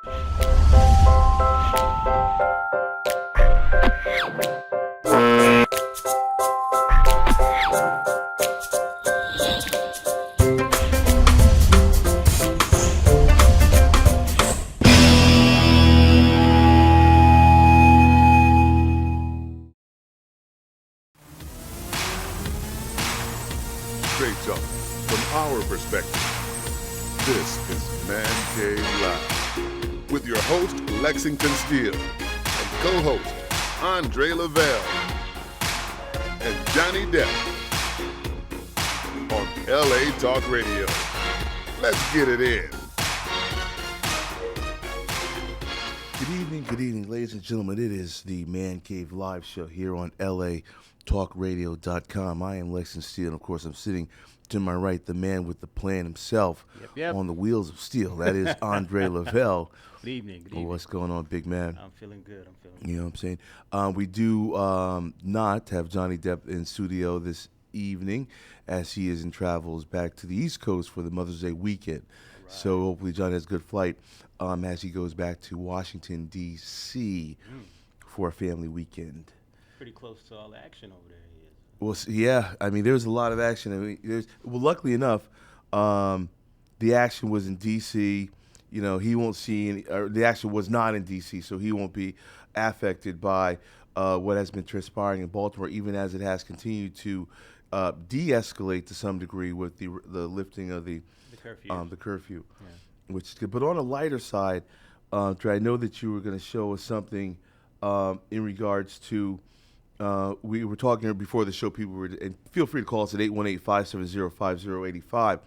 Straight talk from our perspective. This is Mancave Live with your host Lexington Steele and co-host Andre Lavelle and Johnny Depp on LA Talk Radio. Let's get it in. Good evening, ladies and gentlemen. It is the Man Cave Live show here on LATalkRadio.com. I am Lexington Steele, and of course, I'm sitting to my right, the man with the plan himself on the wheels of steel. That is Andre Lavelle. Good evening. Good evening. What's going on, big man? I'm feeling good. You know what I'm saying? We do not have Johnny Depp in studio this evening as he is in travels back to the East Coast for the Mother's Day weekend. Right. So hopefully Johnny has a good flight as he goes back to Washington, D.C. For a family weekend. Pretty close to all the action over there. Well, yeah. I mean, there's a lot of action. I mean, luckily enough, the action was in D.C. You know, he won't see any, or the action was not in D.C., so he won't be affected by what has been transpiring in Baltimore, even as it has continued to de-escalate to some degree with the lifting of the curfew, yeah. Which is good. But on a lighter side, Dre, I know that you were going to show us something in regards to. We were talking before the show. People were, and feel free to call us at 818-570-5085.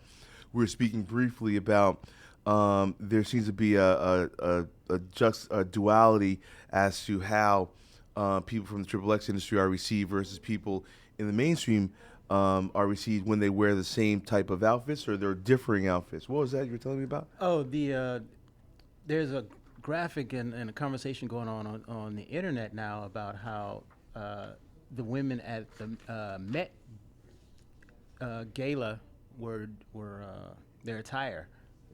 We were speaking briefly about there seems to be a duality as to how people from the XXX industry are received versus people in the mainstream are received when they wear the same type of outfits, or they're differing outfits. What was that you were telling me about? Oh, there's a graphic and a conversation going on the internet now about how the women at the Met Gala were their attire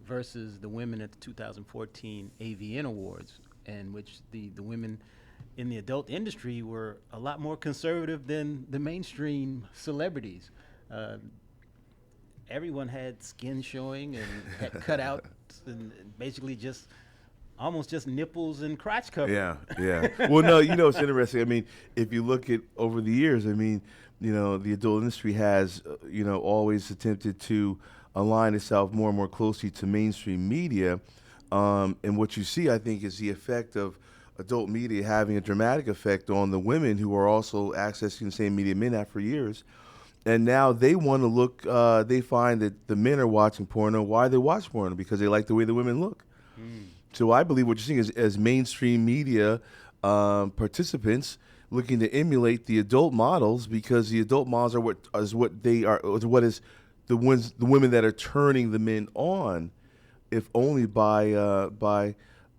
versus the women at the 2014 AVN Awards, in which the women in the adult industry were a lot more conservative than the mainstream celebrities. Everyone had skin showing and had cutouts and basically almost just nipples and crotch cover. Yeah. Well, no, you know, it's interesting. I mean, if you look at over the years, I mean, you know, the adult industry has, always attempted to align itself more and more closely to mainstream media. And what you see, I think, is the effect of adult media having a dramatic effect on the women who are also accessing the same media men have for years. And now they want to look, they find that the men are watching porno. Why they watch porno? Because they like the way the women look. So I believe what you're seeing is as mainstream media participants looking to emulate the adult models, because the adult models are what is the women that are turning the men on, if only by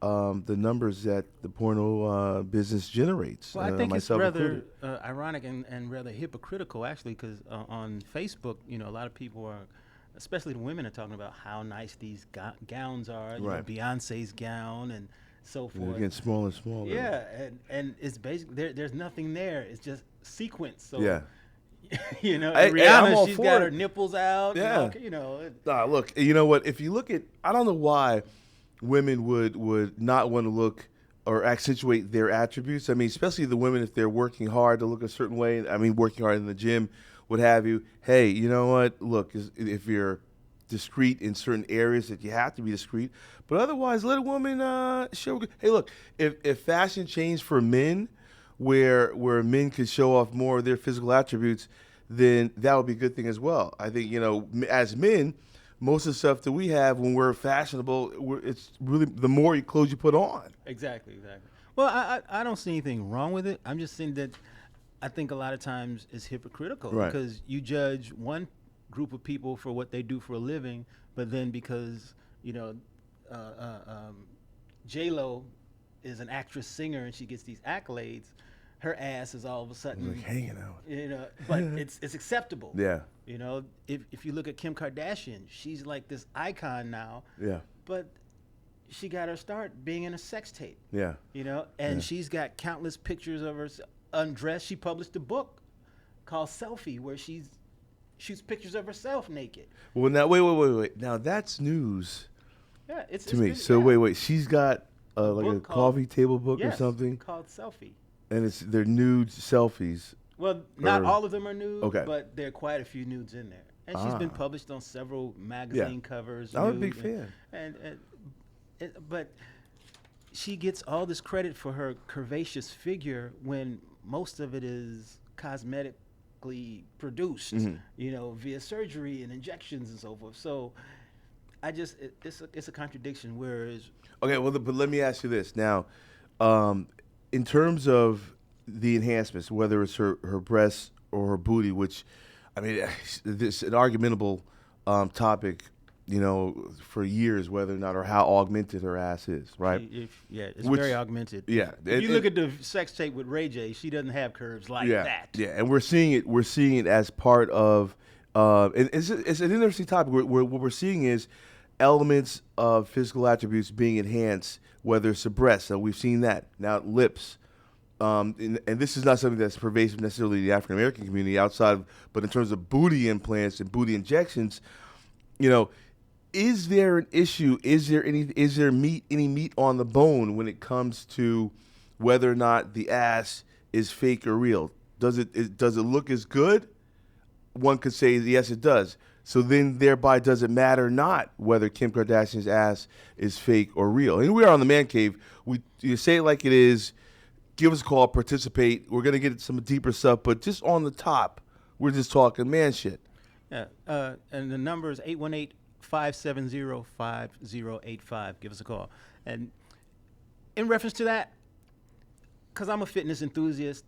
the numbers that the porno business generates. Well, I think it's rather ironic and rather hypocritical, actually, because on Facebook, a lot of people are, especially the women, are talking about how nice these gowns are, right. Beyonce's gown and so forth. They're getting smaller and smaller. Yeah, and it's basically, there's nothing there. It's just sequence. So, yeah. Rihanna, she's got her nipples out. Yeah. Look, you know what? If you look at, I don't know why women would not want to look or accentuate their attributes. I mean, especially the women, if they're working hard to look a certain way. I mean, working hard in the gym, what have you. Hey, you know what? Look, if you're discreet in certain areas that you have to be discreet, but otherwise, let a woman show. Hey, look, if fashion changed for men, where men could show off more of their physical attributes, then that would be a good thing as well. I think, as men, most of the stuff that we have when we're fashionable, it's really the more clothes you put on. Exactly. Well, I don't see anything wrong with it. I'm just saying that I think a lot of times it's hypocritical, right? Because you judge one group of people for what they do for a living, but then because, J-Lo is an actress singer and she gets these accolades, her ass is all of a sudden like hanging out. But it's acceptable. Yeah. If you look at Kim Kardashian, she's like this icon now. Yeah. But she got her start being in a sex tape. Yeah. You know, and Yeah. she's got countless pictures of her undressed. She published a book called Selfie, where she shoots pictures of herself naked. Well, now wait. Now that's news Yeah, it's to me. good, So yeah. wait. She's got like a book called- coffee table book or Yes, something, called Selfie. and they're nude selfies. Well, not Or- all of them are nude, Okay. but there are quite a few nudes in there. And she's been Ah. published on several magazine covers. I'm a nude, big fan. But she gets all this credit for her curvaceous figure when most of it is cosmetically produced, you know, via surgery and injections and so forth. So it's a contradiction. Whereas Okay, well, but let me ask you this now. In terms of the enhancements, whether it's her breasts or her booty, which, I mean, this is an argumentable topic, you know, for years, whether or not or how augmented her ass is, right? It's Which- very augmented. Yeah. If you look at the sex tape with Ray J, she doesn't have curves like that. Yeah, and we're seeing it as part of, and it's an interesting topic. What we're seeing is elements of physical attributes being enhanced, whether it's the breasts. So we've seen that now, lips. And this is not something that's pervasive necessarily in the African American community outside, but in terms of booty implants and booty injections, you know, is there an issue? Is there any meat on the bone when it comes to whether or not the ass is fake or real? Does it look as good? One could say yes, it does. So then, thereby, does it matter not whether Kim Kardashian's ass is fake or real? And we are on the Mancave. You say it like it is. Give us a call, participate. We're gonna get some deeper stuff, but just on the top, we're just talking man shit. Yeah, and the number is 818-570-5085. Give us a call. And in reference to that, because I'm a fitness enthusiast,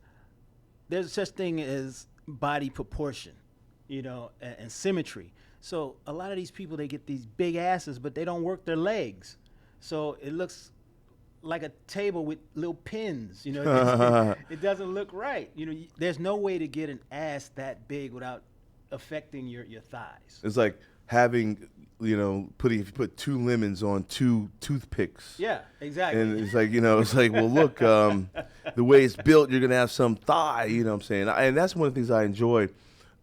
there's such thing as body proportion, you know, and symmetry. So a lot of these people, they get these big asses, but they don't work their legs. So it looks like a table with little pins, you know. It doesn't look right. You know, there's no way to get an ass that big without affecting your thighs. It's like having, you know, if you put two lemons on two toothpicks. Yeah, exactly. And it's like, you know, it's like, well, look, the way it's built, you're going to have some thigh, you know what I'm saying? And that's one of the things I enjoy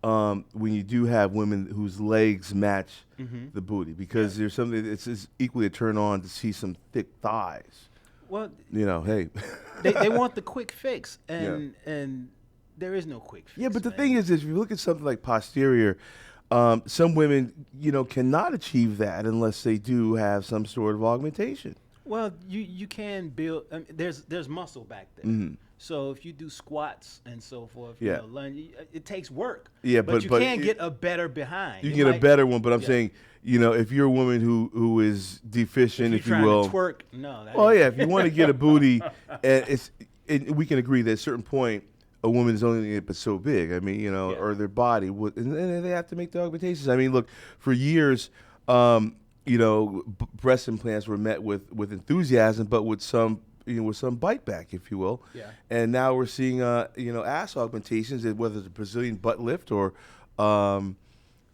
when you do have women whose legs match the booty, because there's something, it's equally a turn on to see some thick thighs. Well, you know, hey. they want the quick fix, and there is no quick fix. Yeah, but the man. thing is, if you look at something like posterior, some women, you know, cannot achieve that unless they do have some sort of augmentation. Well, you can build. There's muscle back there. So if you do squats and so forth, you know, lunge, it takes work. Yeah, but you can get a better behind. You can get a better one, but I'm saying, you know, if you're a woman who is deficient, if you will, to twerk, no. Well, yeah, if you want to get a booty, and we can agree that at a certain point, a woman is only going to get but so big. I mean, you know, or their body would, and then they have to make the augmentations. I mean, look, for years, you know, breast implants were met with enthusiasm, but with some bite back, if you will. Yeah. And now we're seeing, you know, ass augmentations, whether it's a Brazilian butt lift or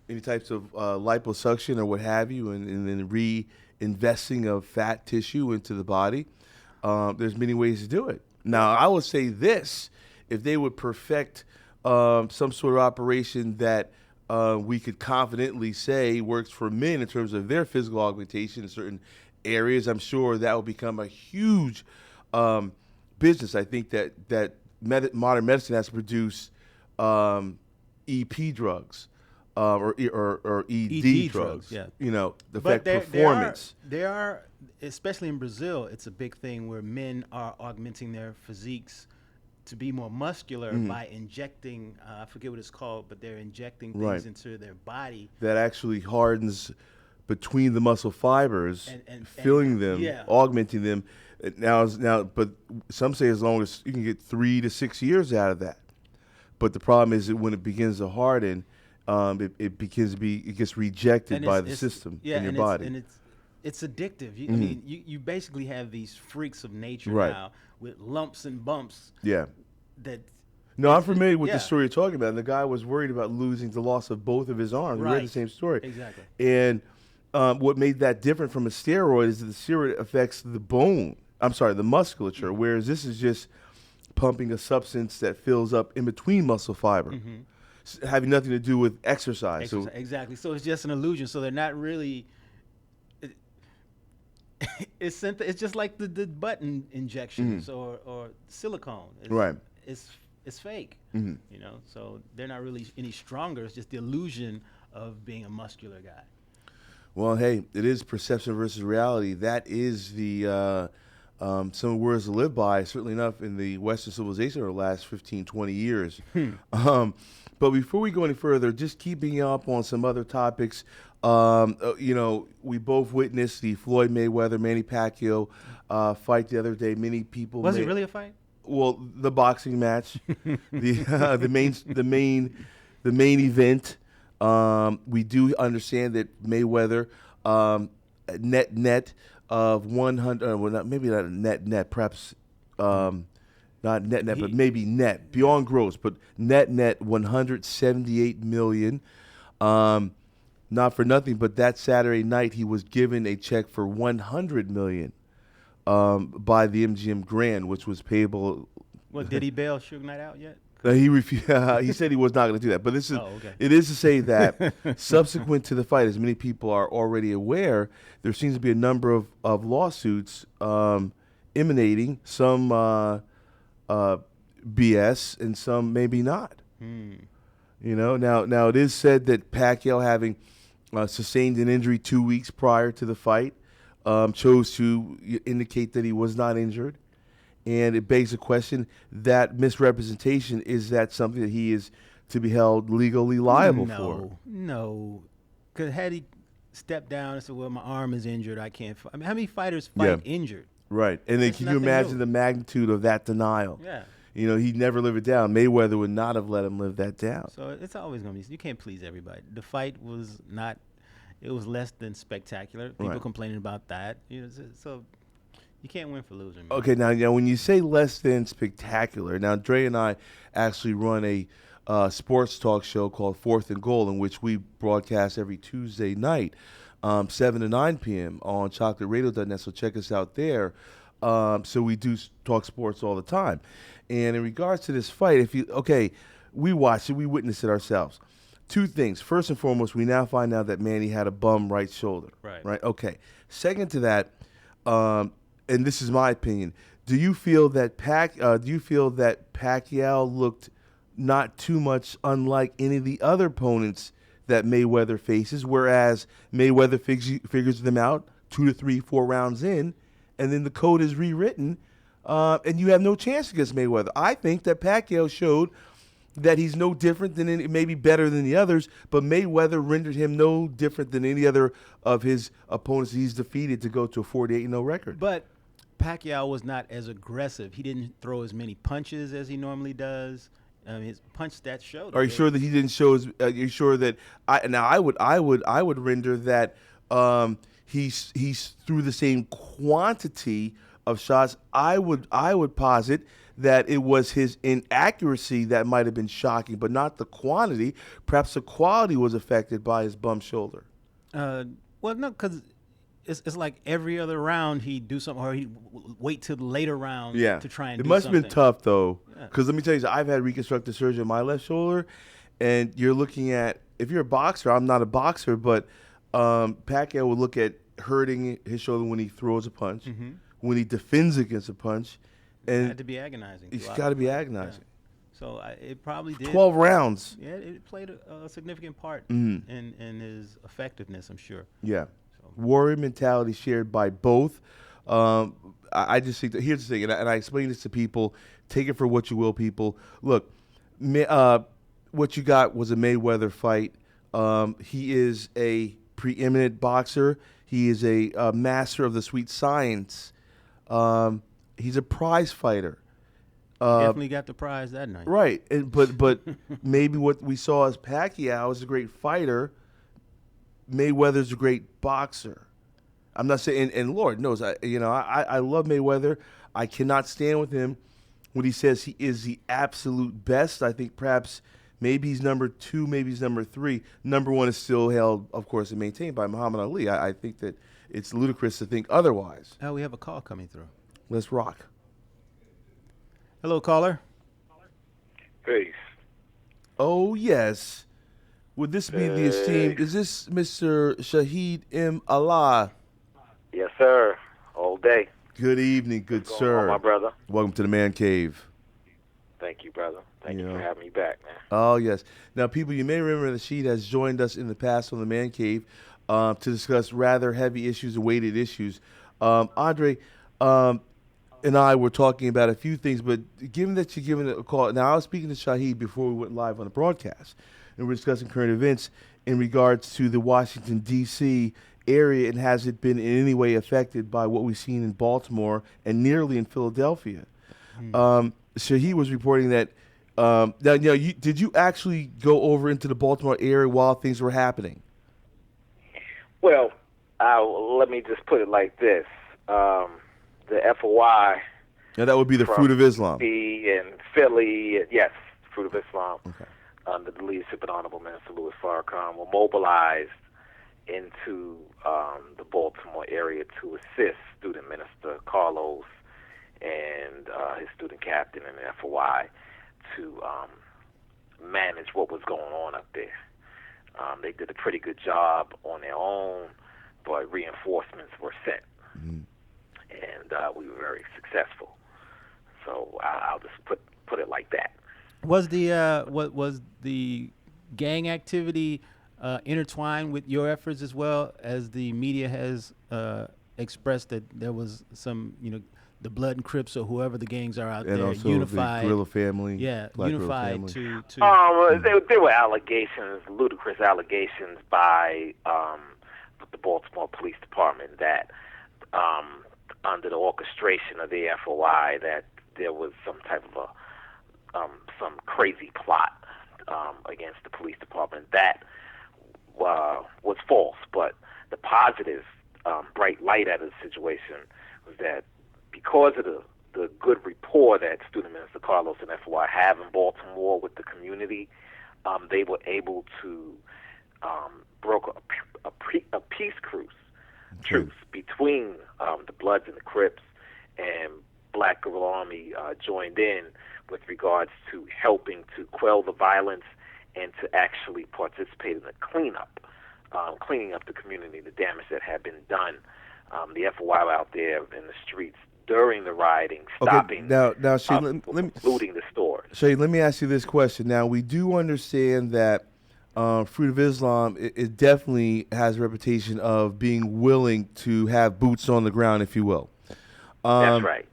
any types of liposuction or what have you, and then reinvesting of fat tissue into the body. There's many ways to do it. Now, I would say this: if they would perfect some sort of operation that we could confidently say works for men in terms of their physical augmentation in certain areas, I'm sure that will become a huge business. I think that modern medicine has to produce EP drugs. Or ED drugs, yeah. You know, the But affect performance. There are, especially in Brazil, it's a big thing where men are augmenting their physiques to be more muscular by injecting, I forget what it's called, but they're injecting things into their body. That actually hardens between the muscle fibers, filling them, augmenting them. Now, but some say as long as you can get 3 to 6 years out of that. But the problem is that when it begins to harden, it gets rejected by the system in your body. And it's addictive. I mean, you basically have these freaks of nature now with lumps and bumps. Yeah. No, I'm familiar with the story you're talking about. And the guy was worried about losing the loss of both of his arms. We read the same story. Exactly. And what made that different from a steroid is that the steroid affects the bone. I'm sorry, the musculature, whereas this is just pumping a substance that fills up in between muscle fiber, having nothing to do with exercise. So, exactly. So it's just an illusion. So they're not really. It's just like the button injections or silicone. Right. It's fake. You know, so they're not really any stronger. It's just the illusion of being a muscular guy. Well, hey, it is perception versus reality. That is the some words to live by, certainly enough, in the Western civilization over the last 15, 20 years. But before we go any further, just keeping up on some other topics, you know, we both witnessed the Floyd Mayweather, Manny Pacquiao fight the other day. Many people Was it really a fight? Well, the boxing match, the main event. We do understand that Mayweather net of 100. Well, maybe not net. Perhaps not net, but maybe net beyond gross. But net 178 million. Not for nothing, but that Saturday night he was given a check for 100 million by the MGM Grand, which was payable. Well, did he bail Suge Knight out yet? He refused. He said he was not going to do that. But this is it is to say that subsequent to the fight, as many people are already aware, there seems to be a number of lawsuits emanating, some BS and some maybe not. You know, now it is said that Pacquiao, having sustained an injury 2 weeks prior to the fight, chose to indicate that he was not injured. And it begs the question, that misrepresentation, is that something that he is to be held legally liable for? No. Because had he stepped down and said, well, my arm is injured, I can't fight. I mean, how many fighters fight injured? Right. And then can you imagine the magnitude of that denial? Yeah. You know, he'd never live it down. Mayweather would not have let him live that down. So it's always going to be, you can't please everybody. The fight was not, it was less than spectacular. People complaining about that. You know, so you can't win for losing. Man. Okay, now when you say less than spectacular, now Dre and I actually run a sports talk show called Fourth and Goal, in which we broadcast every Tuesday night, 7 to 9 p.m. on chocolateradio.net, so check us out there. So we do talk sports all the time. And in regards to this fight, we watched it, we witnessed it ourselves. Two things. First and foremost, we now find out that Manny had a bum right shoulder. Right? Okay. Second to that, and this is my opinion, do you feel that Pacquiao looked not too much unlike any of the other opponents that Mayweather faces, whereas Mayweather figures them out 2 to 3, 4 rounds in, and then the code is rewritten, and you have no chance against Mayweather? I think that Pacquiao showed that he's no different than maybe better than the others, but Mayweather rendered him no different than any other of his opponents he's defeated to go to a 48-0 record. But Pacquiao was not as aggressive. He didn't throw as many punches as he normally does. His punch stats showed. Are you sure that he didn't show his? You're sure that I would render that he's threw the same quantity of shots. I would posit that it was his inaccuracy that might have been shocking, but not the quantity. Perhaps the quality was affected by his bum shoulder. Well, no, because it's like every other round he'd do something, or he'd wait till the later round to try and do something. It must have been tough, though, because let me tell you, I've had reconstructive surgery on my left shoulder, and you're looking at, if you're a boxer, I'm not a boxer, but Pacquiao would look at hurting his shoulder when he throws a punch, when he defends against a punch. And it had to be agonizing. It's got to be agonizing. Yeah. So it probably did. 12 rounds. Yeah, it played a significant part in his effectiveness, I'm sure. Yeah. Warrior mentality shared by both. I just think that, here's the thing, and I explain this to people. Take it for what you will, people. Look, what you got was a Mayweather fight. He is a preeminent boxer. He is a master of the sweet science. He's a prize fighter. Definitely got the prize that night. Right, but maybe what we saw as Pacquiao is a great fighter. Mayweather's a great boxer. I'm not saying, and Lord knows, I love Mayweather. I cannot stand with him when he says he is the absolute best. I think perhaps Maybe he's number 2, maybe he's number 3. Number 1 is still held, of course, and maintained by Muhammad Ali. I think that it's ludicrous to think otherwise. Oh, we have a call coming through. Let's rock. Hello, caller. Peace. Oh, yes. Would this be the esteemed, is this Mr. Shahid M. Allah? Yes, sir. All day. Good evening, good What's going sir. on, my brother? Welcome to the Mancave. Thank you, brother. Thank you Yeah. for having me back, man. Oh, yes. Now, people, you may remember that Sheed has joined us in the past on the Man Cave to discuss rather heavy issues and weighted issues. Andre and I were talking about a few things, but given that you're giving it a call, now I was speaking to Shahid before we went live on the broadcast, and we're discussing current events in regards to the Washington, D.C. area, and has it been in any way affected by what we've seen in Baltimore and nearly in Philadelphia. Shahid was reporting that now, did you actually go over into the Baltimore area while things were happening? Well, let me just put it like this. The FOI. Now, that would be the Fruit of Islam. And Philly, yes, Fruit of Islam, Okay. under the leadership of Honorable Minister Louis Farrakhan, were mobilized into the Baltimore area to assist Student Minister Carlos and his student captain in the FOI to manage what was going on up there. They did a pretty good job on their own, but reinforcements were sent, and we were very successful. So I'll just put it like that. Was the gang activity intertwined with your efforts as well, as the media has expressed that there was some, the Blood and Crips or whoever the gangs are out And there, also unified, the Guerrilla Family. yeah, Black Guerrilla unified Family. There were allegations, ludicrous allegations by the Baltimore Police Department that under the orchestration of the FOI that there was some type of some crazy plot against the police department. That was false, but the positive bright light out of the situation was that because of the good rapport that Student Minister Carlos and FOI have in Baltimore with the community, they were able to broker a peace truce between the Bloods and the Crips, and Black Guerrilla Army joined in with regards to helping to quell the violence and to actually participate in the cleaning up the community, the damage that had been done. The FOI out there in the streets during the rioting, stopping, now, Shane, looting the stores. Shane, let me ask you this question. Now, we do understand that Fruit of Islam it definitely has a reputation of being willing to have boots on the ground, if you will. That's right.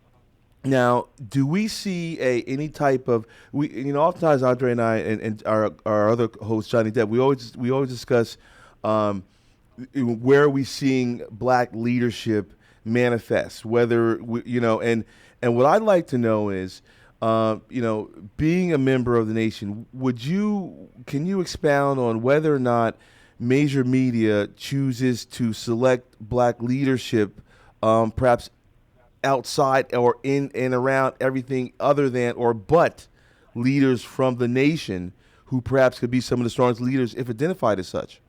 Now, do we see any type of oftentimes Andre and I and our other host Johnny Depp, we always discuss where are we seeing black leadership manifest, whether and what I'd like to know is being a member of the nation, can you expound on whether or not major media chooses to select black leadership perhaps outside or in and around everything other than but leaders from the nation who perhaps could be some of the strongest leaders if identified as such?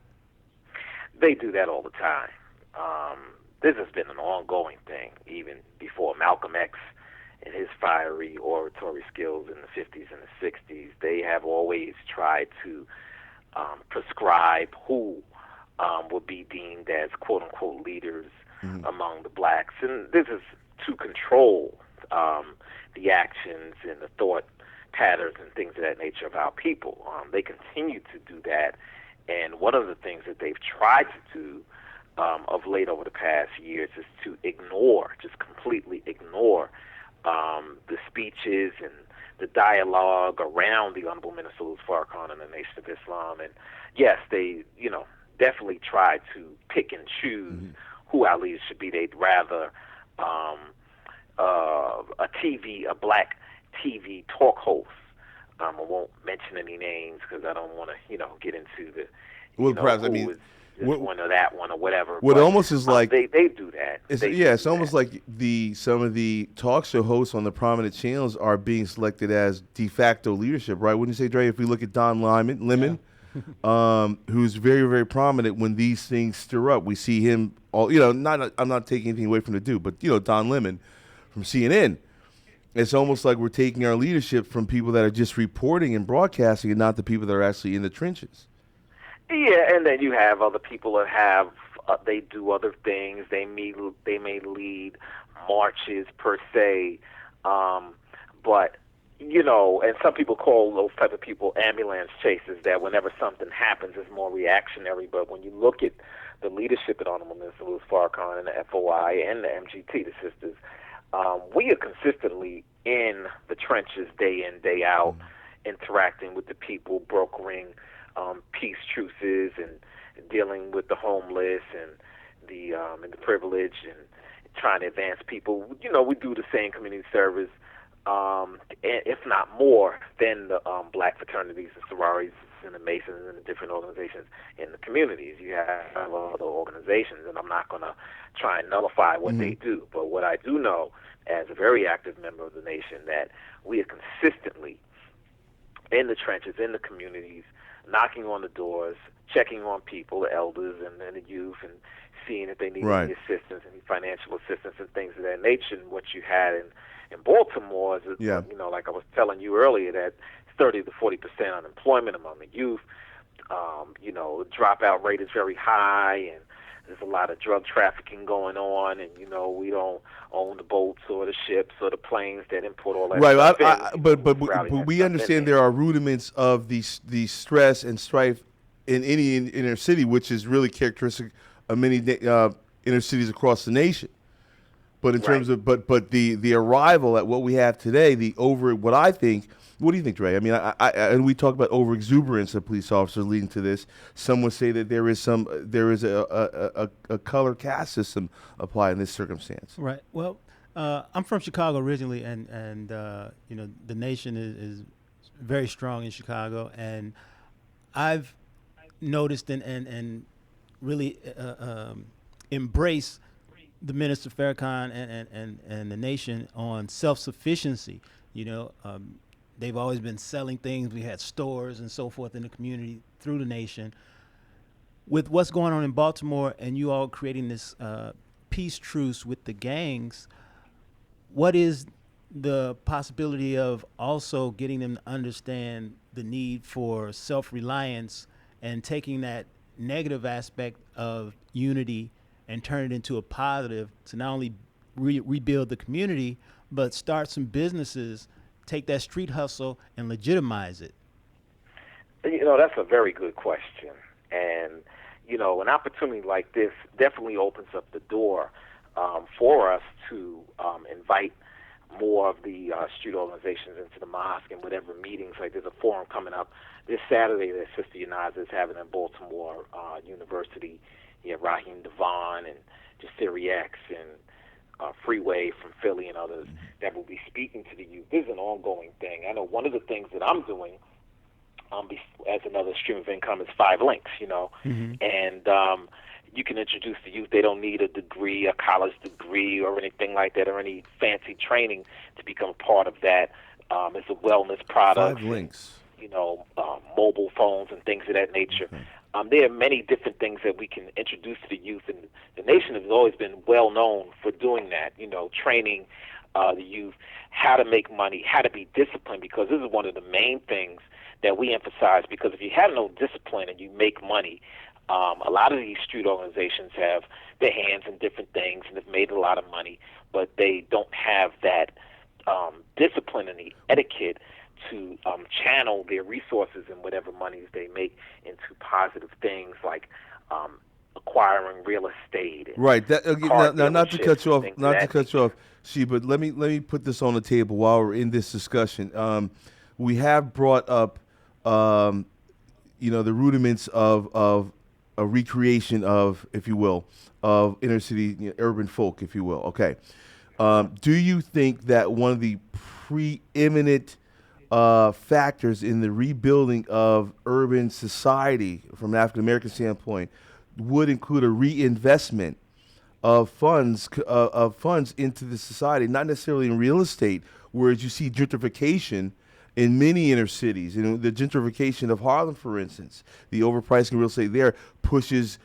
They do that all the time. This has been an ongoing thing, even before Malcolm X and his fiery oratory skills in the 50s and the 60s. They have always tried to prescribe who would be deemed as quote-unquote leaders among the blacks. And this is to control the actions and the thought patterns and things of that nature of our people. They continue to do that. And one of the things that they've tried to do of late over the past years is to just completely ignore the speeches and the dialogue around the Honorable Minister Louis Farrakhan and the Nation of Islam. And yes, they, definitely try to pick and choose who our leaders should be. They'd rather a black TV talk host. I won't mention any names because I don't want to, get into the. Well, perhaps this one or that one or whatever. What but, almost is like they do that. It's almost like some of the talk show hosts on the prominent channels are being selected as de facto leadership, right? Wouldn't you say, Dre? If we look at Don Lemon, who's very, very prominent when these things stir up, we see him all. I'm not taking anything away from the dude, but Don Lemon from CNN. It's almost like we're taking our leadership from people that are just reporting and broadcasting, and not the people that are actually in the trenches. Yeah, and then you have other people that have they do other things. They may lead marches per se, but and some people call those type of people ambulance chasers. That whenever something happens, it's more reactionary. But when you look at the leadership at Honorable Minister Louis Farrakhan and the FOI and the MGT, the sisters, we are consistently in the trenches day in, day out, interacting with the people, brokering peace truces and dealing with the homeless and the privileged and trying to advance people. We do the same community service, if not more, than the black fraternities and sororities and the Masons and the different organizations in the communities. You have other organizations, and I'm not going to try and nullify what they do. But what I do know, as a very active member of the nation, that we are consistently in the trenches, in the communities, knocking on the doors, checking on people, the elders and the youth, and seeing if they need any assistance, any financial assistance and things of that nature. And what you had in Baltimore is, like I was telling you earlier, that 30 to 40% unemployment among the youth. The dropout rate is very high, and there's a lot of drug trafficking going on, and we don't own the boats or the ships or the planes that import all that stuff but we understand there are rudiments of the stress and strife in any inner city, which is really characteristic of many inner cities across the nation. But in terms of the arrival at what we have today, what do you think, Dre? I mean, I and we talk about overexuberance of police officers leading to this. Some would say that there is a color caste system applied in this circumstance. Right. Well, I'm from Chicago originally, and the nation is very strong in Chicago, and I've noticed and really embraced the Minister Farrakhan and the nation on self-sufficiency. They've always been selling things. We had stores and so forth in the community through the nation. With what's going on in Baltimore and you all creating this peace truce with the gangs, what is the possibility of also getting them to understand the need for self-reliance and taking that negative aspect of unity and turn it into a positive to not only rebuild the community, but start some businesses, take that street hustle and legitimize it? That's a very good question. And, an opportunity like this definitely opens up the door for us to invite more of the street organizations into the mosque and whatever meetings. Like there's a forum coming up this Saturday that Sister Yanaza is having at Baltimore University. You have Raheem Devon and Jasiri X and Freeway from Philly and others that will be speaking to the youth. This is an ongoing thing. I know one of the things that I'm doing as another stream of income is 5 links, and you can introduce the youth. They don't need a degree, a college degree or anything like that or any fancy training to become a part of that. It's a wellness product. 5 links. Mobile phones and things of that nature. There are many different things that we can introduce to the youth, and the nation has always been well known for doing that, training the youth how to make money, how to be disciplined, because this is one of the main things that we emphasize, because if you have no discipline and you make money, a lot of these street organizations have their hands in different things and have made a lot of money, but they don't have that discipline and the etiquette to channel their resources and whatever monies they make into positive things like acquiring real estate. Right. Now, not to cut you off, but let me put this on the table while we're in this discussion. We have brought up, the rudiments of a recreation of, if you will, of inner city urban folk, if you will. Okay. Do you think that one of the preeminent factors in the rebuilding of urban society from an African American standpoint would include a reinvestment of funds into the society, not necessarily in real estate, whereas you see gentrification in many inner cities. The gentrification of Harlem, for instance, the overpricing of real estate there pushes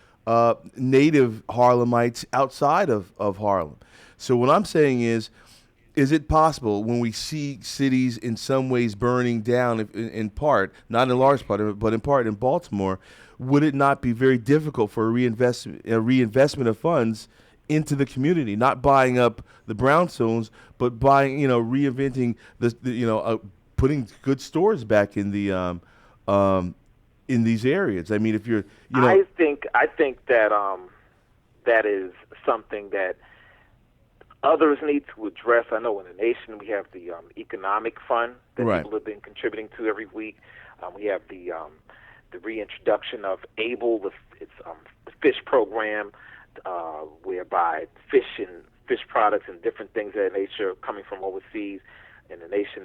native Harlemites outside of Harlem. So what I'm saying is it possible when we see cities in some ways burning down, in part, not in large part, but in part in Baltimore, would it not be very difficult for a reinvestment of funds into the community, not buying up the brownstones, but buying, reinventing putting good stores back in the in these areas? I mean, if you're, I think that that is something that others need to address. I know in the nation we have the economic fund that people have been contributing to every week. We have the reintroduction of ABLE, the fish program, whereby fish products and different things of that nature coming from overseas, and the nation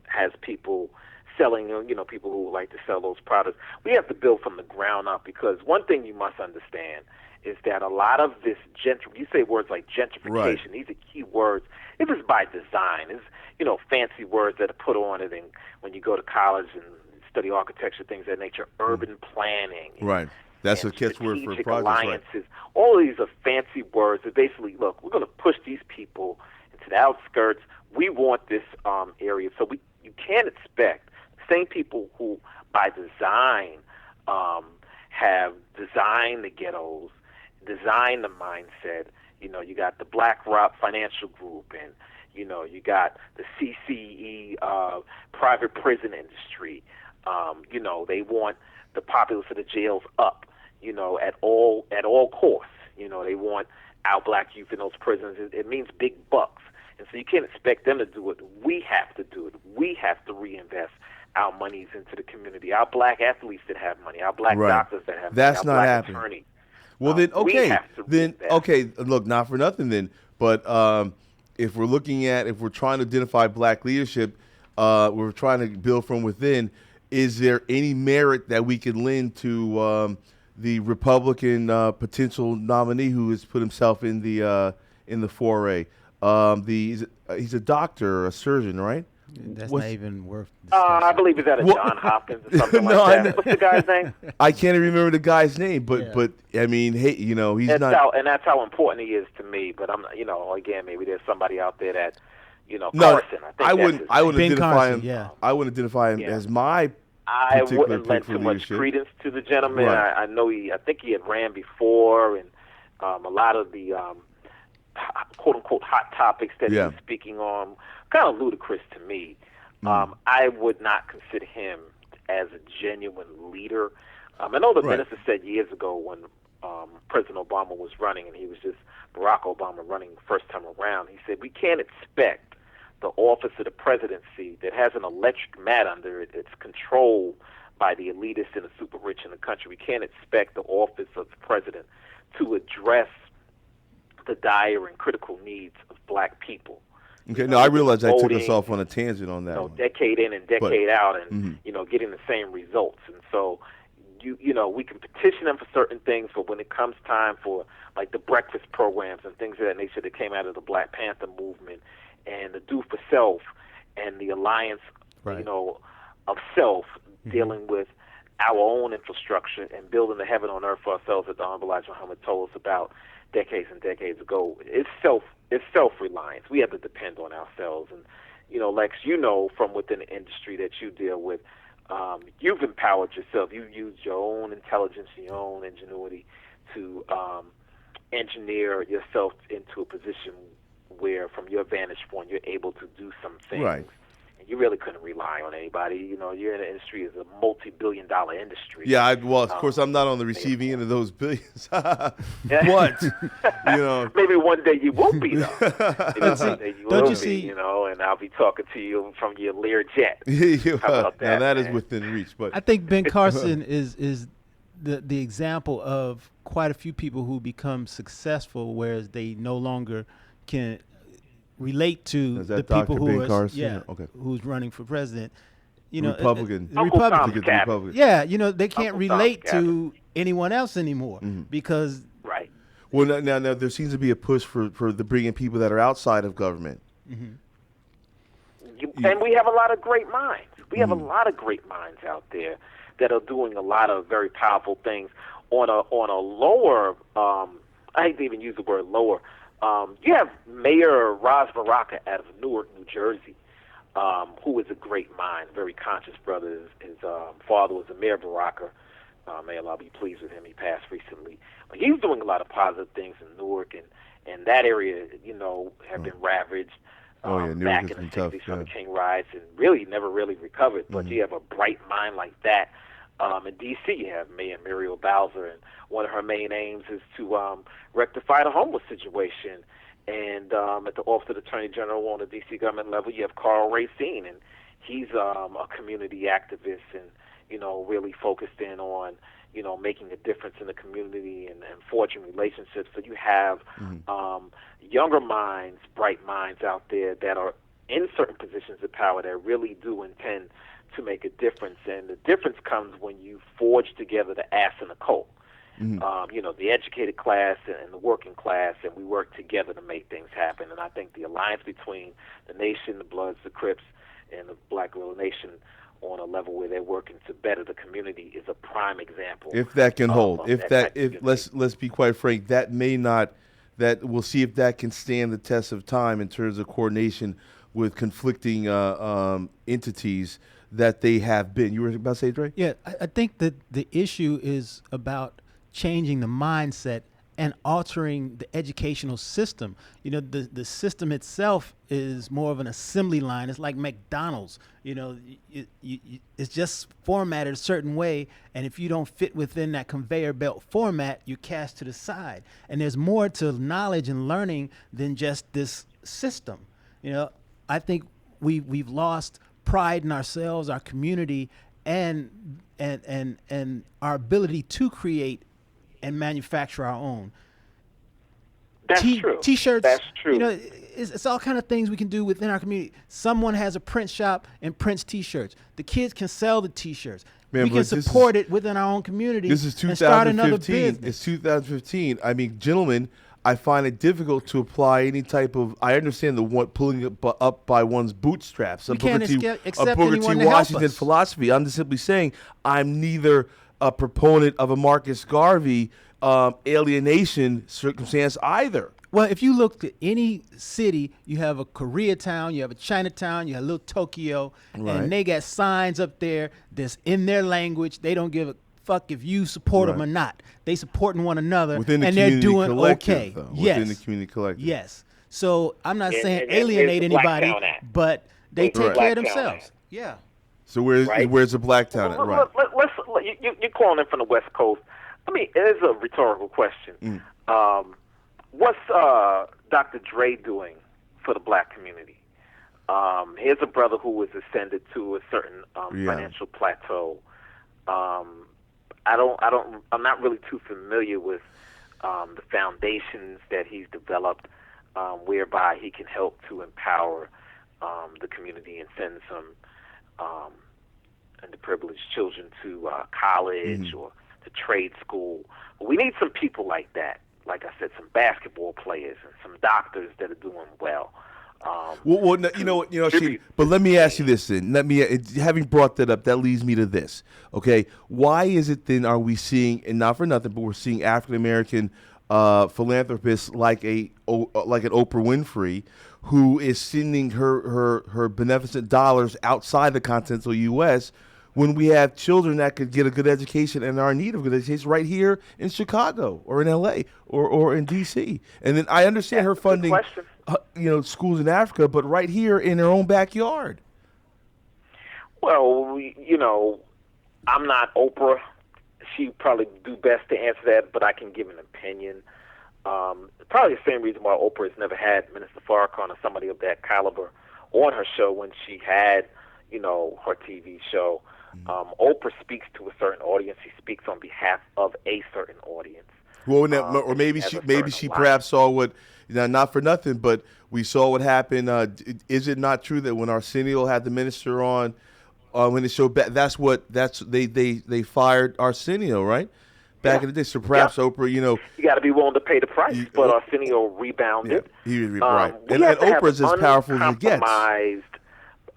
has people selling, people who like to sell those products. We have to build from the ground up, because one thing you must understand is that a lot of this you say words like gentrification, these are key words. It is by design. It's, fancy words that are put on it, and when you go to college and study architecture, things of that nature, urban planning. Right. That's a catchword for projects. Alliances. Right. All of these are fancy words that basically, look, we're going to push these people into the outskirts. We want this area. So you can't expect the same people who, by design, have designed the ghettos, designed the mindset. You got the BlackRock Financial Group, and you got the CCE private prison industry. They want the populace of the jails up, at all costs. They want our black youth in those prisons. It means big bucks. And so you can't expect them to do it. We have to do it. We have to reinvest our monies into the community. Our black athletes that have money, our black doctors that have That's money, our not black happening. attorneys. Well, look, not for nothing then, but if we're trying to identify black leadership, we're trying to build from within, is there any merit that we can lend to the Republican potential nominee who has put himself in the foray? He's a doctor, a surgeon, right? That's not even worth discussing. I believe it's at a John Hopkins or something like that. What's the guy's name? I can't even remember the guy's name, but I mean, hey, he's not. And that's how important he is to me. But I'm, again, maybe there's somebody out there that, No, Carson. I wouldn't identify Carson, him. I wouldn't identify him as my. I wouldn't lend too much credence to the gentleman. Right. I know I think he had ran before, and a lot of the quote unquote hot topics that he was speaking on, kind of ludicrous to me. I would not consider him as a genuine leader. I know the minister said years ago when President Obama was running, and he was just Barack Obama running the first time around, he said, we can't expect the office of the presidency that has an electric mat under it, it's controlled by the elitists and the super rich in the country. We can't expect the office of the president to address the dire and critical needs of black people. Okay, I realize I took us off on a tangent on that one. Decade in and decade out, and getting the same results. And so, we can petition them for certain things, but when it comes time for like the breakfast programs and things of that nature that came out of the Black Panther movement, and the Do for Self, and the alliance, of self, dealing with our own infrastructure and building the heaven on earth for ourselves that the Honorable Elijah Muhammad told us about decades and decades ago. It's self-reliance. We have to depend on ourselves. And, Lex, from within the industry that you deal with, you've empowered yourself. You used your own intelligence, your own ingenuity to engineer yourself into a position where, from your vantage point, you're able to do some things. Right. And you really couldn't rely on anybody. You're in an industry, is a multi-billion-dollar industry. Yeah, of course, I'm not on the receiving end of those billions. But, maybe one day you won't be, though. Don't you see? And I'll be talking to you from your Learjet. How about that? Now that is within reach. But I think Ben Carson is the example of quite a few people who become successful, whereas they no longer can relate to the people who are, who's running for president. You know, Republican. the Uncle Republican. Tom's To get the cabin. Republican. Yeah, you know, they can't Uncle Tom's relate cabin. to anyone else anymore because Right. Well, now there seems to be a push for the bringing people that are outside of government. And we have a lot of great minds. We have a lot of great minds out there that are doing a lot of very powerful things on a lower. I hate to even use the word lower. You have Mayor Ras Baraka out of Newark, New Jersey, who is a great mind, very conscious brother. His father was a Mayor Baraka. May Allah be pleased with him. He passed recently. But he's doing a lot of positive things in Newark, and that area, you know, have been ravaged. Newark Back has in the been tough, 60s from the yeah. King riots, and really never really recovered. But you have a bright mind like that. In D.C., you have Mayor Muriel Bowser, and one of her main aims is to rectify the homeless situation. And at the Office of the Attorney General on the D.C. government level, you have Carl Racine, and he's a community activist and, you know, really focused in on, you know, making a difference in the community and forging relationships. So you have younger minds, bright minds out there that are in certain positions of power that really do intend to make a difference. And the difference comes when you forge together the ass and the colt. You know, the educated class and the working class, and we work together to make things happen. And I think the alliance between the Nation, the Bloods, the Crips, and the Black Little Nation on a level where they're working to better the community is a prime example. If that can hold, of if that if let's be quite frank, that may not. That we'll see if that can stand the test of time in terms of coordination with conflicting entities that they have been. You were about to say, Dre? Yeah, I think that the issue is about changing the mindset and altering the educational system. You know, the system itself is more of an assembly line. It's like McDonald's. You know, it's just formatted a certain way, and if you don't fit within that conveyor belt format, you're cast to the side. And there's more to knowledge and learning than just this system. You know, I think we've lost pride in ourselves, our community, and our ability to create and manufacture our own. That's true. T-shirts. That's true. You know, it's all kind of things we can do within our community. Someone has a print shop and prints T-shirts. The kids can sell the T-shirts. Man, We can but this support it within our own community. This is and start another 2015. business. It's 2015. I mean, gentlemen, I find it difficult to apply any type of. I understand the one pulling it up by one's bootstraps. We can't accept Booker anyone T. to help Washington us. philosophy. I'm just simply saying I'm neither a proponent of a Marcus Garvey alienation circumstance either. Well, if you look at any city, you have a Koreatown, you have a Chinatown, you have a little Tokyo, Right. and they got signs up there that's in their language. They don't give a fuck if you support them Right. or not. They supporting one another, Within the and they're community doing collective, okay. though. Yes. Within the community collective. Yes. So I'm not And- saying and alienate where's the anybody, Blacktown at? but they Where's the take care of Blacktown themselves. at? Yeah. So where's Right. the black town at? Right. You're calling in from the West Coast. I mean, it is a rhetorical question. What's Dr. Dre doing for the black community? Here's a brother who was ascended to a certain financial plateau. I'm not really too familiar with the foundations that he's developed, whereby he can help to empower the community and send some underprivileged children to college or to trade school. We need some people like that. Like I said, some basketball players and some doctors that are doing well. Well, no, you know, Shady, but let me ask you this then. Having brought that up, that leads me to this. Okay, why is it then are we seeing, and not for nothing, but we're seeing African American philanthropists like an Oprah Winfrey, who is sending her beneficent dollars outside the continental U.S. when we have children that could get a good education and are in need of good education right here in Chicago or in L.A. or in D.C. And then I understand her funding, schools in Africa, but right here in her own backyard. Well, I'm not Oprah. She probably do best to answer that, but I can give an opinion. Probably the same reason why Oprah has never had Minister Farrakhan or somebody of that caliber on her show when she had, her TV show. Oprah speaks to a certain audience. She speaks on behalf of a certain audience. Well, or maybe she perhaps saw what, not for nothing, but we saw what happened. Is it not true that when Arsenio had the minister on when they showed back, they fired Arsenio, right? Back in the day. So perhaps Oprah, you got to be willing to pay the price. But Arsenio rebounded. Yeah, he was right. And Oprah's as powerful as it gets. Uncompromised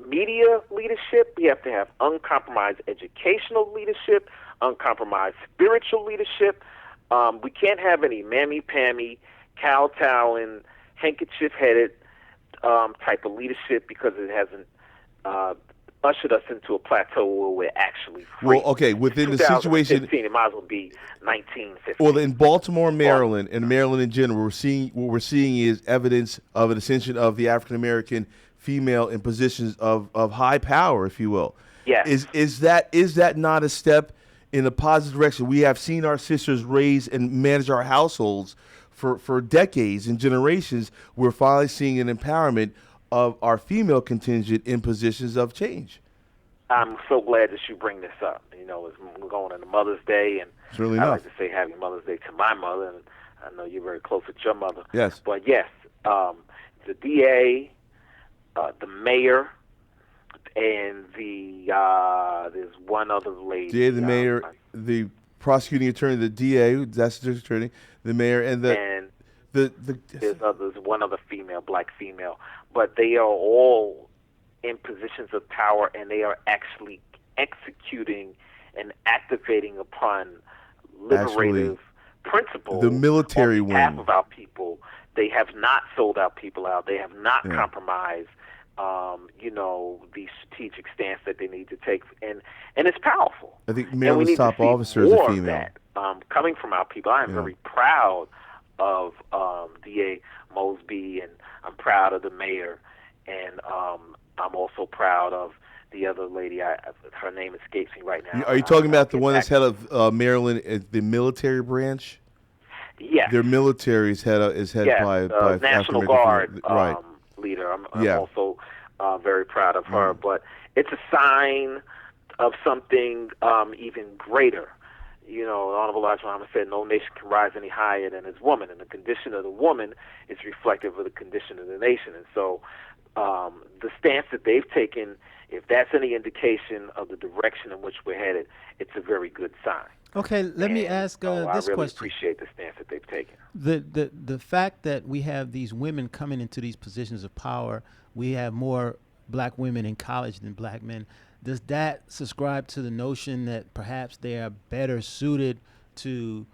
media leadership. We have to have uncompromised educational leadership, uncompromised spiritual leadership. We can't have any mammy-pammy, kowtowing, handkerchief-headed type of leadership because it hasn't ushered us into a plateau where we're actually free. Well, okay, within the situation, it might as well be 1950. Well, in Baltimore, Maryland, and Maryland in general, what we're seeing is evidence of an ascension of the African American female in positions of high power, if you will. Yes. Is that not a step in a positive direction? We have seen our sisters raise and manage our households for decades and generations. We're finally seeing an empowerment of our female contingent in positions of change. I'm so glad that you bring this up. We're going into Mother's Day, and really I like to say Happy Mother's Day to my mother, and I know you're very close with your mother. Yes. But yes, the DA, the mayor, and there's one other lady. DA, the mayor, the prosecuting attorney, the DA, that's the district attorney, the mayor, and there's one other female, black female, but they are all in positions of power, and they are actually executing and activating upon liberative principles. The military on behalf wing of our people. They have not sold our people out. They have not compromised, the strategic stance that they need to take, and it's powerful. I think Maryland's top officer is a female. Coming from our people, I am very proud of DA Mosby, and I'm proud of the mayor, and I'm also proud of the other lady. Her name escapes me right now. Are you talking about the one that's head of Maryland, the military branch? Yes. Their military is headed by National Guard right. leader. I'm also very proud of her, but it's a sign of something even greater. The Honorable Elijah Muhammad said, "No nation can rise any higher than its woman," and the condition of the woman is reflective of the condition of the nation. And so, the stance that they've taken, if that's any indication of the direction in which we're headed, it's a very good sign. Okay, let me ask this I really question. appreciate the stance that they've taken. The fact that we have these women coming into these positions of power, we have more black women in college than black men. Does that subscribe to the notion that perhaps they are better suited to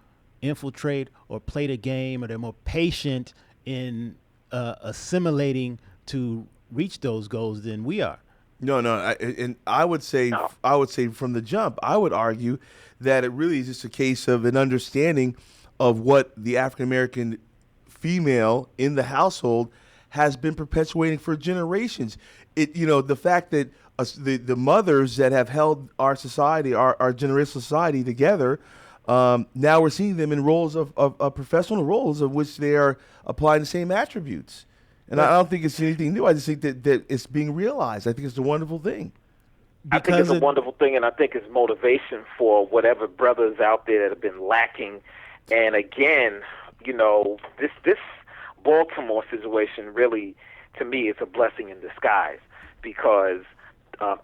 infiltrate or play the game, or they're more patient in assimilating to reach those goals than we are? No, and I would say from the jump, I would argue that it really is just a case of an understanding of what the African American female in the household has been perpetuating for generations. The fact that the mothers that have held our society, our generational society together, now we're seeing them in roles of professional roles of which they are applying the same attributes. And I don't think it's anything new. I just think that it's being realized. I think it's a wonderful thing. I think it's a wonderful thing, and I think it's motivation for whatever brothers out there that have been lacking. And again, this Baltimore situation really, to me, is a blessing in disguise, because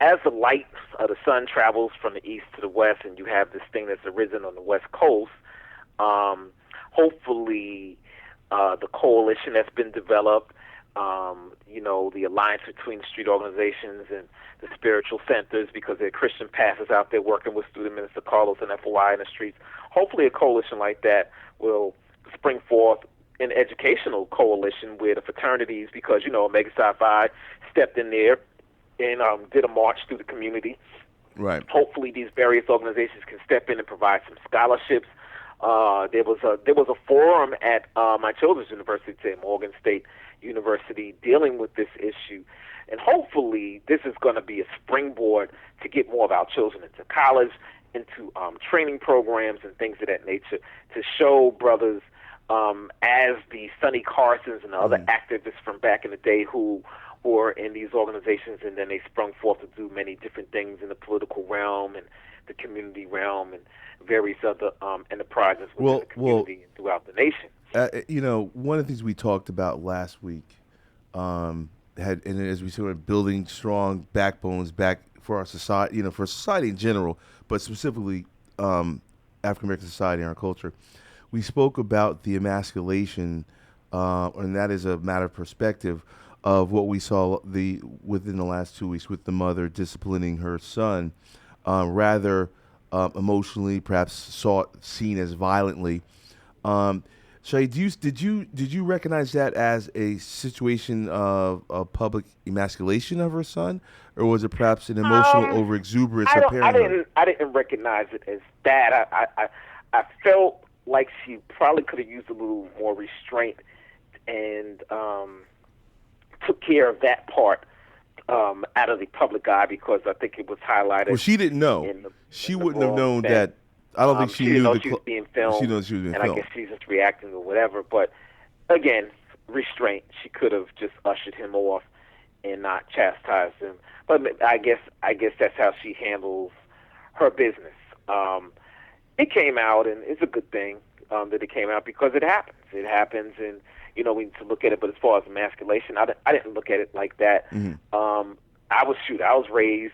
as the light of the sun travels from the east to the west, and you have this thing that's arisen on the West Coast, hopefully the coalition that's been developed, the alliance between the street organizations and the spiritual centers, because there are Christian pastors out there working with student minister Carlos and FOI in the streets. Hopefully a coalition like that will spring forth an educational coalition where the fraternities, because, Omega Psi Phi stepped in there and did a march through the community. Right. Hopefully these various organizations can step in and provide some scholarships. There was a forum at my children's university, Morgan State University, dealing with this issue, and hopefully this is going to be a springboard to get more of our children into college, into training programs and things of that nature, to show brothers as the Sonny Carsons and the other activists from back in the day who were in these organizations, and then they sprung forth to do many different things in the political realm and the community realm and various other enterprises within the community and throughout the nation. One of the things we talked about last week, and as we said, building strong backbones back for our society, for society in general, but specifically African American society and our culture. We spoke about the emasculation, and that is a matter of perspective of what we saw within the last 2 weeks with the mother disciplining her son, rather emotionally, perhaps seen as violently. Shay, did you recognize that as a situation of public emasculation of her son, or was it perhaps an emotional overexuberance of parenthood? I didn't recognize it as that. I felt like she probably could have used a little more restraint and took care of that part out of the public eye, because I think it was highlighted. Well, she didn't know. She wouldn't have known that. I don't think she knew didn't know she was being filmed. She knows she was being and filmed. I guess she's just reacting or whatever. But again, restraint. She could have just ushered him off and not chastised him. But I guess that's how she handles her business. It came out, and it's a good thing that it came out, because it happens. It happens, and we need to look at it. But as far as emasculation, I didn't look at it like that. Mm-hmm. I was raised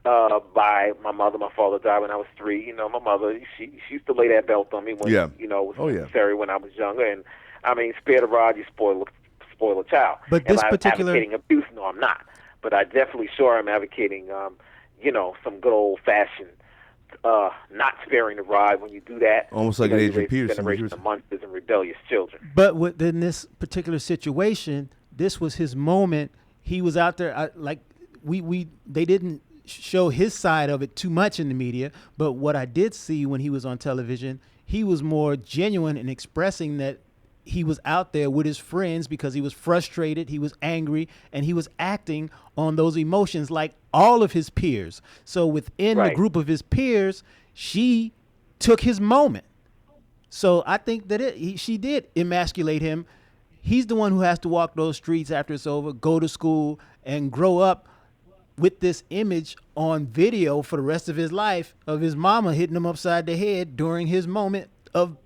by my mother. My father died when I was 3. My mother, she used to lay that belt on me when it was necessary when I was younger. And I mean, spare the rod, you spoil a child. But this Am I particular advocating abuse? No, I'm not. But I definitely sure am advocating, some good old fashioned, not sparing the rod. When you do that, almost like an Adrian Peterson generation of monsters and rebellious children. But within this particular situation, this was his moment. He was out there, they didn't show his side of it too much in the media, but what I did see when he was on television, he was more genuine in expressing that he was out there with his friends because he was frustrated, he was angry, and he was acting on those emotions like all of his peers. So within the group of his peers, she took his moment. So I think that she did emasculate him. He's the one who has to walk those streets after it's over, go to school, and grow up with this image on video for the rest of his life of his mama hitting him upside the head during his moment of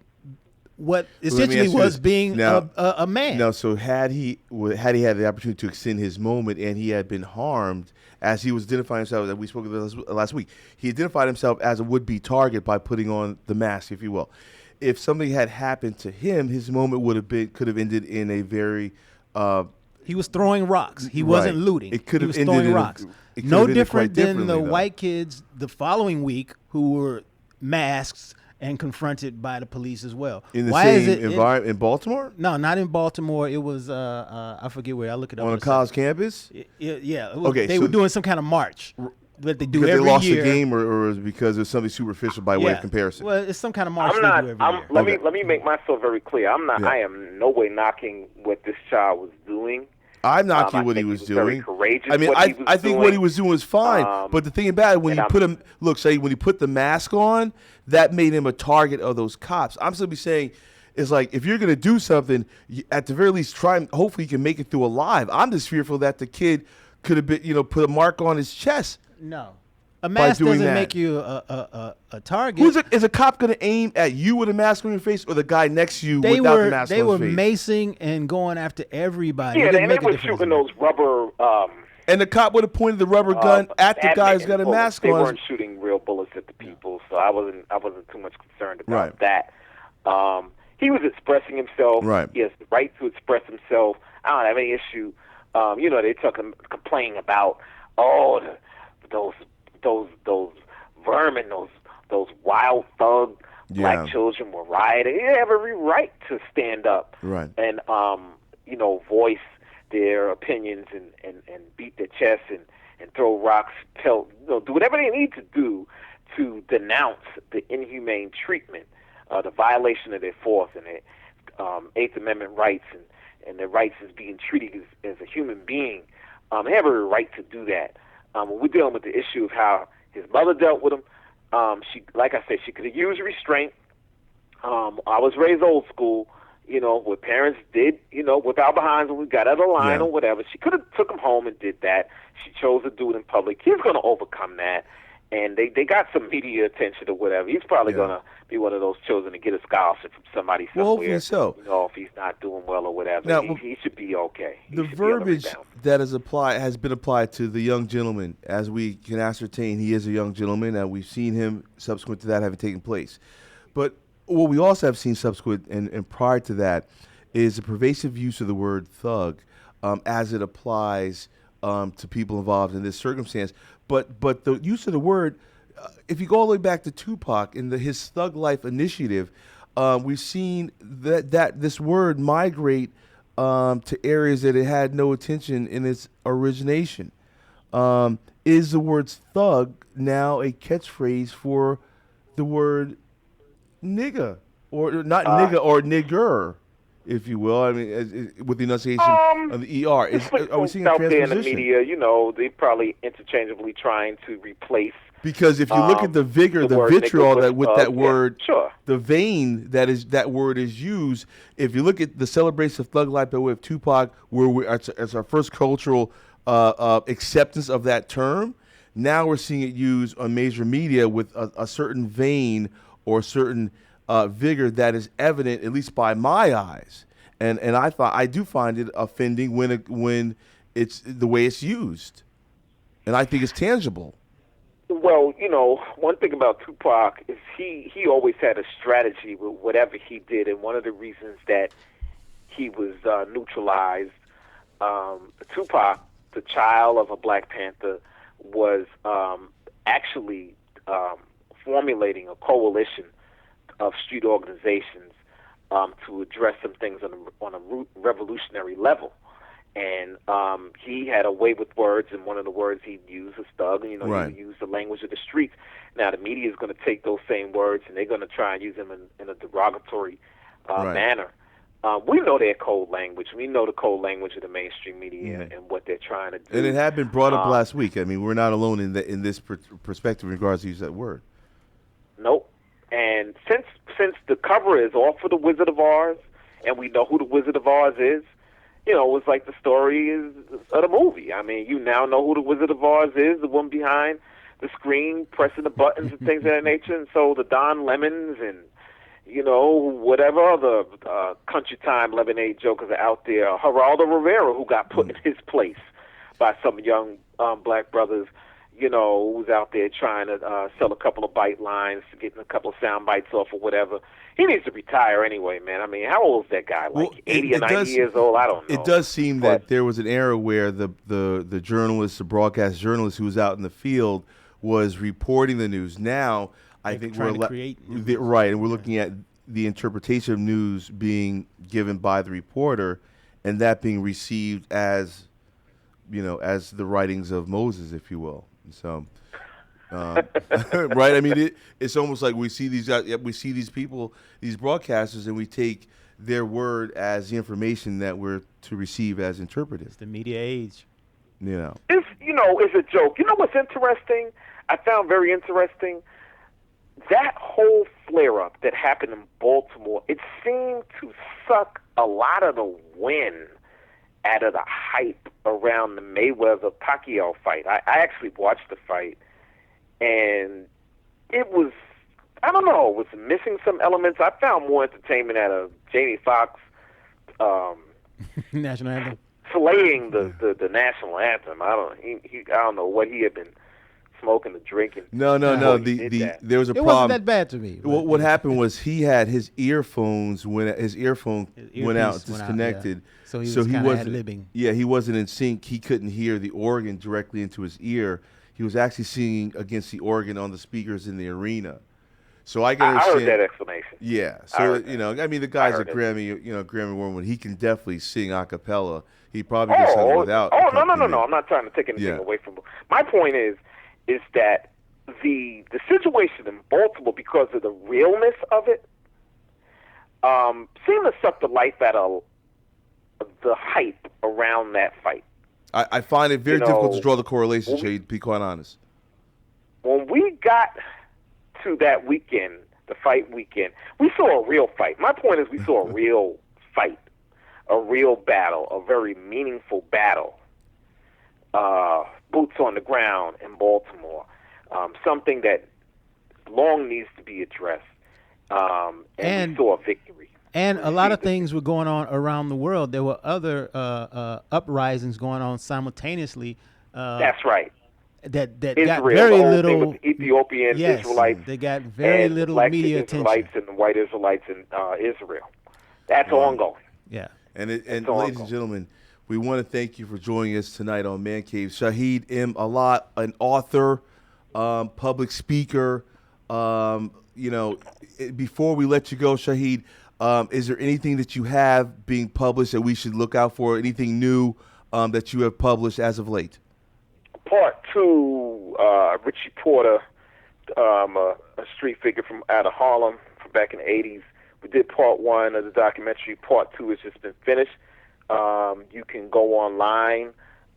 what essentially was being a man. Now, so had he had the opportunity to extend his moment and he had been harmed, as he was identifying himself, that we spoke about last week, he identified himself as a would-be target by putting on the mask, if you will. If something had happened to him, his moment could have ended in a very he was throwing rocks. He wasn't looting. It could have ended throwing rocks. No different than the though. white kids the following week who were masked and confronted by the police as well. In the same environment in Baltimore? No, not in Baltimore. It was I forget where. I'll look it up. On a college campus? Yeah. Okay, they were doing some kind of march that they do every year. Because they lost the game, or was it because it was something superficial by way of comparison? Well, it's some kind of march they do every year. Let me make myself very clear. I'm not. Yeah. I am no way knocking what this child was doing. I'm knocking what he was doing. Very courageous. I mean, I think what he was doing was fine. But the thing about it, when you put him, when he put the mask on, that made him a target of those cops. I'm simply saying, it's like, if you're going to do something, at the very least, try and hopefully you can make it through alive. I'm just fearful that the kid could have been, put a mark on his chest. No. A mask doesn't make you a target. Is a cop going to aim at you with a mask on your face, or the guy next to you without the mask on his face? They were macing and going after everybody. Yeah, they were shooting those rubber... and the cop would have pointed the rubber gun at the guy who's got a mask on. They weren't shooting real bullets at the people, so I wasn't too much concerned about that. He was expressing himself. Right. He has the right to express himself. I don't have any issue. They're complaining about, those vermin, those wild thug black children were rioting. They have every right to stand up and voice their opinions and beat their chests and throw rocks, do whatever they need to do to denounce the inhumane treatment, the violation of their Fourth and their Eighth Amendment rights and their rights as being treated as a human being. They have every right to do that. When we're dealing with the issue of how his mother dealt with him, she, like I said, she could have used restraint. I was raised old school, where parents did, whip our behinds when we got out of line or whatever. She could have took him home and did that. She chose to do it in public. He's going to overcome that. And they got some media attention or whatever. He's probably going to be one of those children to get a scholarship from somebody somewhere. Well, hopefully so. If he's not doing well or whatever. Now, he should be okay. The verbiage that has been applied to the young gentleman, as we can ascertain, he is a young gentleman, and we've seen him subsequent to that having taken place. But what we also have seen subsequent and prior to that is the pervasive use of the word thug as it applies to people involved in this circumstance. But the use of the word, if you go all the way back to Tupac and his Thug Life initiative, we've seen that this word migrate to areas that it had no attention in its origination. Is the word thug now a catchphrase for the word nigga, or not nigga, or nigger, if you will? I mean, with the enunciation of the ER. Are we seeing a out there in the transposition? media, they probably interchangeably trying to replace. Because if you look at the vigor, the word vitriol nigga that with thug, that word, sure. the vein that word is used. If you look at the celebration of Thug Life by way of Tupac, where it's our first cultural acceptance of that term, now we're seeing it used on major media with a certain vein or certain vigor that is evident, at least by my eyes. And I do find it offending when it's the way it's used, and I think it's tangible. Well, one thing about Tupac is he always had a strategy with whatever he did, and one of the reasons that he was neutralized, Tupac, the child of a Black Panther, was actually formulating a coalition of street organizations to address some things on a revolutionary level. And he had a way with words, and one of the words he used was thug. And, Right. he used the language of the streets. Now, the media is going to take those same words, and they're going to try and use them in a derogatory Right. manner. We know their code language. We know the code language of the mainstream media and what they're trying to do. And it had been brought up last week. I mean, we're not alone in this perspective in regards to use that word. Nope. And since the cover is off for the Wizard of Oz, and we know who the Wizard of Oz is, it was like the story of the movie. I mean, you now know who the Wizard of Oz is, the one behind the screen pressing the buttons and things of that nature. And so the Don Lemons and, whatever other country time lemonade jokers are out there, Geraldo Rivera, who got put in his place by some young black brothers, who's out there trying to sell a couple of bite lines, getting a couple of sound bites off or whatever. He needs to retire anyway, man. I mean, how old is that guy? Like 80 or 90 years old? I don't know. It does seem that there was an era where the journalist, the broadcast journalist who was out in the field was reporting the news. Now, I think trying to create news. right, and we're looking at the interpretation of news being given by the reporter, and that being received as, as the writings of Moses, if you will. So, right? I mean, it's almost like we see these people, these broadcasters, and we take their word as the information that we're to receive as interpreted. It's the media age. It's a joke. You know what's interesting? I found very interesting that whole flare-up that happened in Baltimore. It seemed to suck a lot of the wind out of the hype around the Mayweather-Pacquiao fight. I actually watched the fight, and it was, I don't know, was missing some elements. I found more entertainment out of Jamie Foxx National anthem. slaying the national anthem. I don't know what he had been smoking or drinking. No. There was a It problem. wasn't that bad to me. What happened was he had his earphone went out, disconnected. Yeah. So he was kinda ad-libbing. Yeah, he wasn't in sync. He couldn't hear the organ directly into his ear. He was actually singing against the organ on the speakers in the arena. So I can understand. I heard that explanation. Yeah. So I mean, the guy's a Grammy, Grammy award winner. He can definitely sing a cappella. He probably can sing without. No. I'm not trying to take anything away from him. My point is that the situation in Baltimore, because of the realness of it, seemed to suck the life out of the hype around that fight. I find it very difficult to draw the correlation, Jay, to be quite honest. When we got to that weekend, the fight weekend, we saw a real fight. My point is we saw a real fight, a real battle, a very meaningful battle. Boots on the ground in Baltimore, something that long needs to be addressed, and we saw a victory. And a lot of things were going on around the world. There were other uprisings going on simultaneously. That's right. That got Israel, very the whole thing little. with the Ethiopian Yes, Israelites they got very and little black media Israelites attention. and the white Israelites in Israel. That's ongoing. Yeah. And ladies and ongoing. gentlemen, we want to thank you for joining us tonight on Mancave. Shahid M. Alat, an author, public speaker. Before we let you go, Shahid, is there anything that you have being published that we should look out for? Anything new that you have published as of late? Part 2, Richie Porter, a street figure from out of Harlem from back in the 80s. We did part 1 of the documentary. Part 2 has just been finished. You can go online,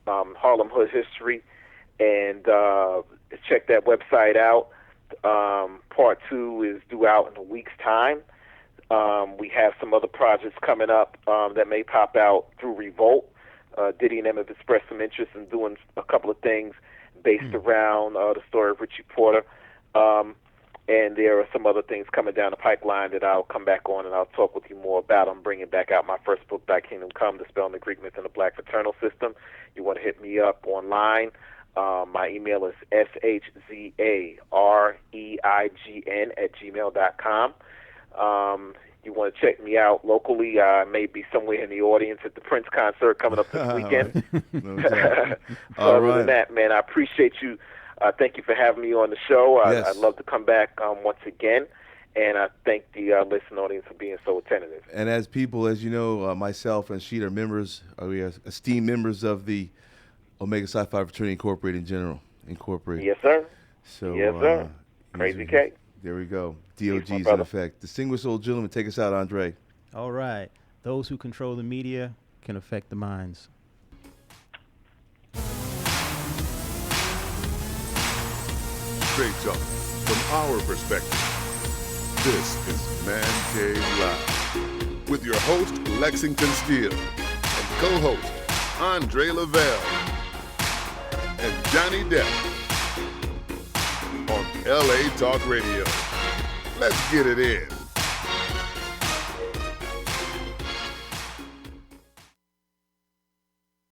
Harlem Hood History, and check that website out. Part 2 is due out in a week's time. We have some other projects coming up that may pop out through Revolt. Diddy and them have expressed some interest in doing a couple of things based around the story of Richie Porter. And there are some other things coming down the pipeline that I'll come back on and I'll talk with you more about. I'm bringing back out my first book, Thy Kingdom Come, Dispelling the Greek Myth and the Black Fraternal System. You want to hit me up online. My email is shzareign@gmail.com. You want to check me out locally, I may be somewhere in the audience at the Prince concert coming up this weekend. Other than that, man, I appreciate you. Thank you for having me on the show. Yes. I'd love to come back once again. And I thank the listening audience for being so attentive. And as people, as you know, myself and Sheet are members, we are esteemed members of the Omega Psi Phi Fraternity Incorporated Incorporated. Yes, sir. So, yes, sir. Crazy K. There we go. DOG's in brother. effect. Distinguished old gentleman, take us out, Andre. All right. Those who control the media can affect the minds. Straight talk from our perspective. This is Mancave Live with your host Lexington Steele and co-host Andre Lavelle and Johnny Depp on LA Talk Radio. Let's get it in.